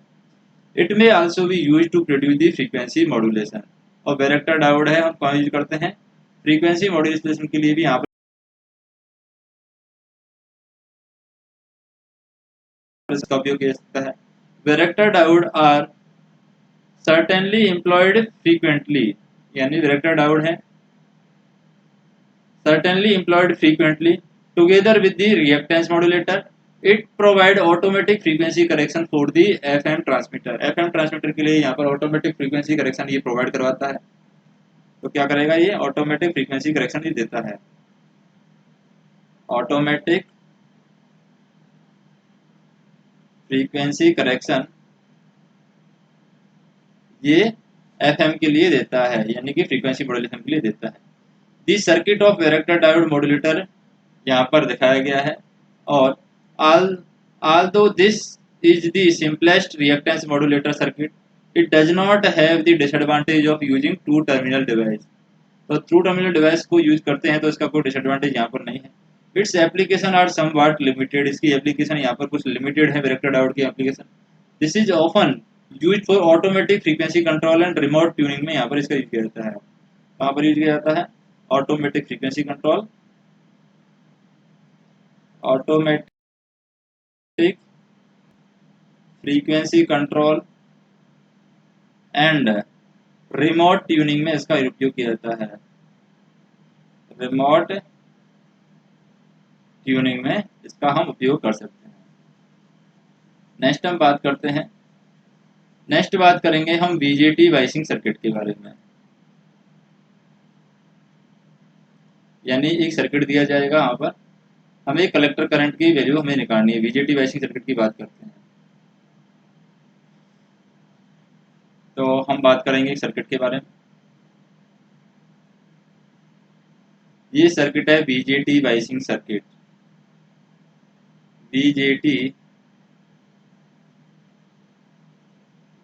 It may also be use to produce the frequency modulation, और वेरेक्टर डायोड है हम कहाँ यूज करते हैं, फ्रीक्वेंसी मॉड्यूलेशन के लिए भी यहाँ पर इसका उपयोग किया जाता है। Varactor diode are certainly employed frequently, यानी वेरेक्टर डायोड है certainly employed frequently together with the reactance modulator. It provide automatic frequency correction for the FM transmitter. FM transmitter के लिए यहाँ पर automatic frequency correction ये provide करवाता है, तो क्या करेगा ये automatic frequency correction ही देता है। automatic frequency correction ये FM के लिए देता है, यानी कि frequency modulation के लिए देता है। दी circuit of varactor diode modulator यहाँ पर दिखाया गया है, और although this is the simplest reactance modulator circuit, it does not have the disadvantage of using two terminal device। तो टू टर्मिनल डिवाइस को यूज करते हैं तो इसका कोई डिसएडवांटेज यहाँ पर नहीं है, its application are somewhat limited, इसकी एप्लीकेशन यहाँ पर कुछ लिमिटेड है वेक्टर डायोड की application. This is often use for automatic frequency control and remote tuning में यहाँ पर इसका यूज किया जाता है। कहाँ पर यूज किया जाता है? Automatic frequency control, automatic frequency control and remote tuning में इसका उपयोग किया जाता है। रिमोट ट्यूनिंग में इसका हम उपयोग कर सकते हैं। नेक्स्ट हम बात करते हैं, नेक्स्ट बात करेंगे हम बीजेटी वाइसिंग सर्किट के बारे में। यानी एक सर्किट दिया जाएगा, यहाँ पर हमें कलेक्टर करंट की वैल्यू हमें निकालनी है। बीजेटी वाइसिंग सर्किट की बात करते हैं तो हम बात करेंगे सर्किट के बारे में। ये सर्किट है बीजेटी वाइसिंग सर्किट। बीजेटी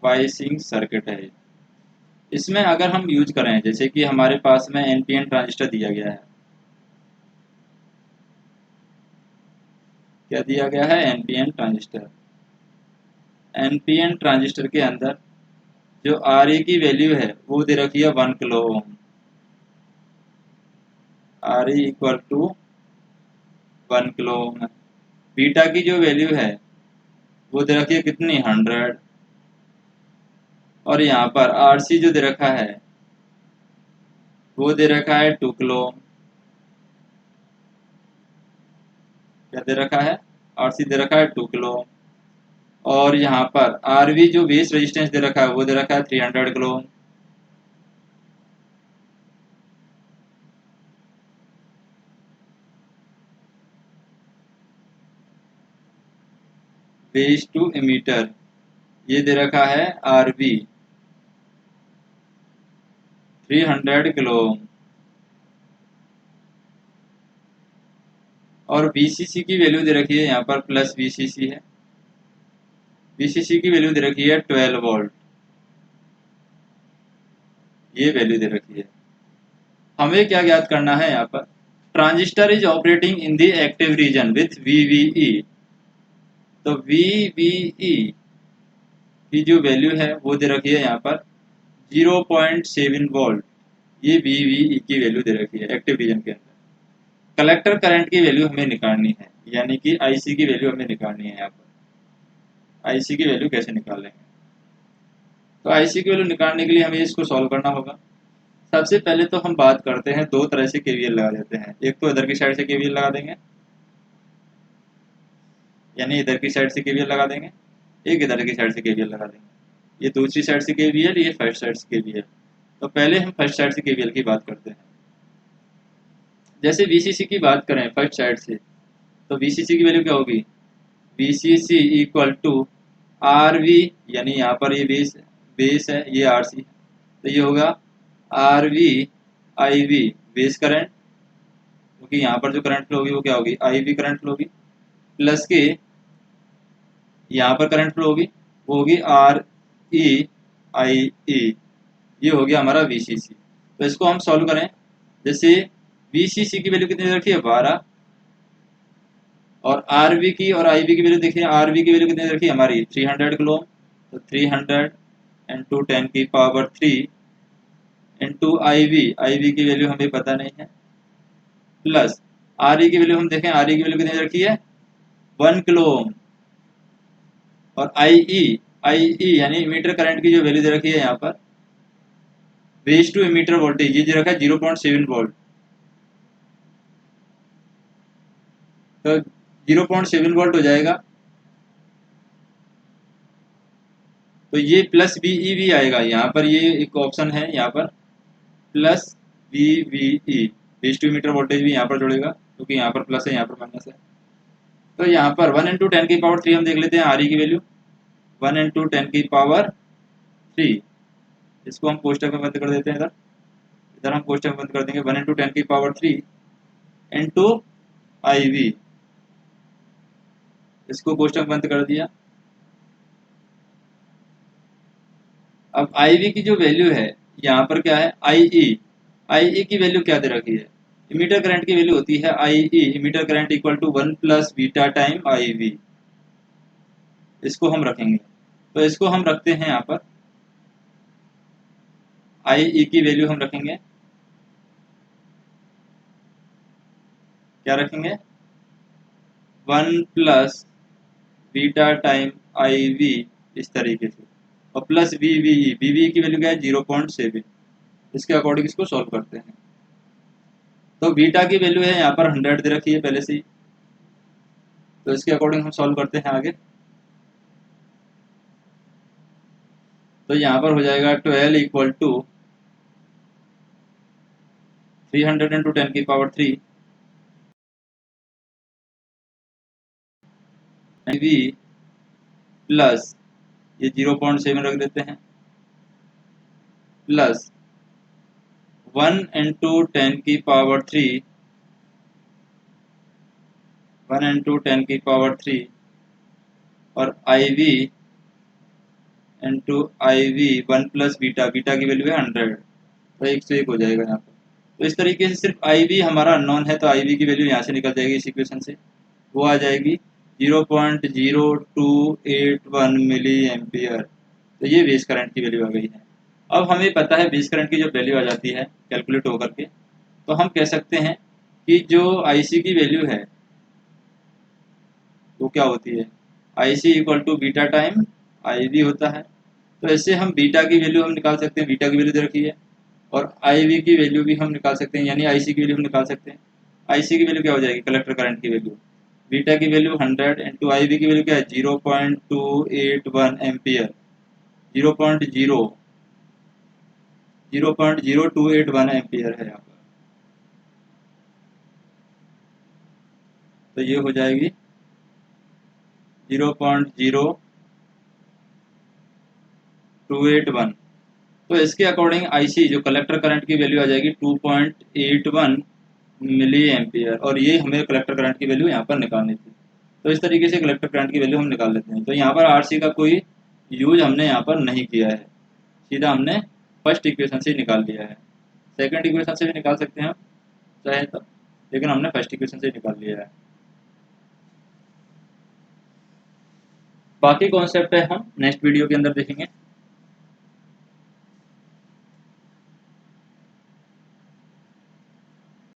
वाइसिंग सर्किट है। इसमें अगर हम यूज करें, जैसे कि हमारे पास में एनपीएन ट्रांजिस्टर दिया गया है। क्या दिया गया है? NPN transistor. एनपीएन ट्रांजिस्टर के अंदर जो आर ई की वैल्यू है वो दे रखी है 1 kilo ohm. R E equal to 1 kilo ohm है। बीटा की जो वैल्यू है वो दे रखी है कितनी? 100। और यहाँ पर आर सी जो दे रखा है वो दे रखा है 2 किलो ओम। क्या दे रखा है? आर सी दे रखा है 2 किलो ओम। और यहाँ पर आर वी जो बेस रेजिस्टेंस दे रखा है वो दे रखा है 300 kilo ohm. Base to emitter ये दे रखा है आर बी 300 किलो ओम। और बीसीसी की वैल्यू दे रखी है यहाँ पर प्लस बीसीसी है। बीसीसी की वैल्यू दे रखी है 12 वोल्ट। ये वैल्यू दे रखी है। हमें क्या ज्ञात करना है यहाँ पर? Transistor is operating in the active region with VBE. तो वीवीई की जो वैल्यू है वो दे रखी है यहाँ पर 0.7 वोल्ट। ये वीवीई की वैल्यू दे रखी है एक्टिव रीजन के अंदर। कलेक्टर करंट की वैल्यू हमें निकालनी है, यानी कि आईसी की वैल्यू हमें निकालनी है। यहाँ पर आईसी की वैल्यू कैसे निकालेंगे? तो आईसी की वैल्यू निकालने के लिए हमें इसको सॉल्व करना होगा। सबसे पहले तो हम बात करते हैं, दो तरह से केवीएल लगा देते हैं। एक तो इधर की साइड से केवीएल लगा देंगे, यानी इधर की साइड से केवीएल लगा देंगे। एक इधर की साइड से केवीएल लगा देंगे। ये दूसरी साइड से केवीएल, ये फर्स्ट साइड से केवीएल। तो पहले हम फर्स्ट साइड से केवीएल की बात करते हैं। जैसे वीसीसी की बात करें फर्स्ट साइड से, तो वीसीसी की वैल्यू क्या होगी? VCC equal to R V, यानी यहाँ पर ये बेस है, ये आर सी, तो ये होगा R V I V base current, क्योंकि यहाँ पर जो करंट फ्लो होगी वो क्या होगी? आई वी करंट फ्लो होगी। प्लस के यहाँ पर करंट फ्लो होगी वो होगी आर ई आई ई। ये हो गया हमारा वीसीसी। तो इसको हम सॉल्व करें, जैसे वीसीसी की वैल्यू कितनी रखी है? 12। और आरवी की और आईवी की वैल्यू देखिए, आरवी की वैल्यू कितनी रखी है हमारी? 300 किलो। तो 300 इंटू 10⁻³ इंटू आईवी, आईवी की वैल्यू हमें पता नहीं है, प्लस आर ई की वैल्यू हम देखें, आर ई की वैल्यू कितनी रखी है? 1 किलो ओम। और आई ई यानी मीटर करंट की जो वैल्यू दे रखी है यहाँ पर बेस टू एमीटर वोल्टेज, ये दे रखा है 0.7 वोल्ट। तो 0.7 वोल्ट हो जाएगा। तो ये प्लस बीई भी आएगा यहाँ पर, ये एक ऑप्शन है यहाँ पर plus VBE, base to emitter voltage भी यहाँ पर जुड़ेगा, क्योंकि यहाँ पर प्लस है यहाँ पर माइनस है। तो यहाँ पर 1 इंटू 10⁻³ हम देख लेते हैं आर ई की वैल्यू 1 इंटू 10⁻³। इसको हम कोष्टक में बंद कर देते हैं। इधर इधर हम कोष्टक में बंद कर देंगे 1 इंटू 10⁻³ इंटू आई वी, इसको कोष्टक बंद कर दिया। अब आई वी की जो वैल्यू है यहाँ पर क्या है? आई ई की वैल्यू क्या दे रखी है? इमीटर करंट की वैल्यू होती है I E, emitter current equal to 1 plus beta time I B. इसको हम रखेंगे, तो इसको हम रखते हैं यहाँ पर आई ई की वैल्यू हम रखेंगे, क्या रखेंगे, 1 plus beta time I V, इस तरीके से, और plus V V E, V V की वैल्यू क्या है 0.7। इसके अकॉर्डिंग इसको सॉल्व करते हैं। तो बीटा की वैल्यू है यहाँ पर 100 दे रखी है पहले से ही, तो इसके अकॉर्डिंग हम सॉल्व करते हैं आगे। तो यहाँ पर हो जाएगा 12 इक्वल टू 300 इंटू 10 की पावर 3 वी प्लस, ये 0.7 रख देते हैं, प्लस 1 इंटू 10 की पावर 3, 1 इंटू 10 की पावर 3, और I B into I B 1 plus beta, beta की वैल्यू है 100, तो 101 हो जाएगा यहाँ पर। तो इस तरीके से सिर्फ आई वी हमारा अननोन है, तो आई वी की वैल्यू यहाँ से निकल जाएगी इस इक्वेशन से, वो आ जाएगी 0.0281 मिली एम्पियर। तो ये बेस करंट की वैल्यू आ गई है। अब हमें पता है बेस करंट की जो वैल्यू आ जाती है कैलकुलेट होकर के, तो हम कह सकते हैं कि जो आईसी की वैल्यू है वो क्या होती है, IC equal to beta time I V होता है। तो इससे हम बीटा की वैल्यू हम निकाल सकते हैं, बीटा की वैल्यू दे रखी है, और आई वी की वैल्यू भी हम निकाल सकते हैं, यानी आईसी की वैल्यू हम निकाल सकते हैं। आईसी की वैल्यू क्या हो जाएगी, कलेक्टर करंट की वैल्यू, बीटा की वैल्यू 100 इंटू आई वी की वैल्यू क्या है 0.281 एम्पियर, 0.0281 एम्पियर है यहाँ पर। तो ये हो जाएगी 0.0281। तो इसके अकॉर्डिंग आईसी जो कलेक्टर करंट की वैल्यू आ जाएगी 2.81 मिली एम्पियर, और ये हमें कलेक्टर करंट की वैल्यू यहाँ पर निकालनी थी। तो इस तरीके से कलेक्टर करंट की वैल्यू हम निकाल लेते हैं। तो यहाँ पर आरसी का कोई यूज हमने यहाँ पर नहीं किया है, सीधा हमने फर्स्ट इक्वेशन से निकाल लिया है। सेकंड इक्वेशन से भी निकाल सकते हैं हम चाहे तो, लेकिन हमने फर्स्ट इक्वेशन से निकाल लिया है। बाकी कॉन्सेप्ट है हम नेक्स्ट वीडियो के अंदर देखेंगे।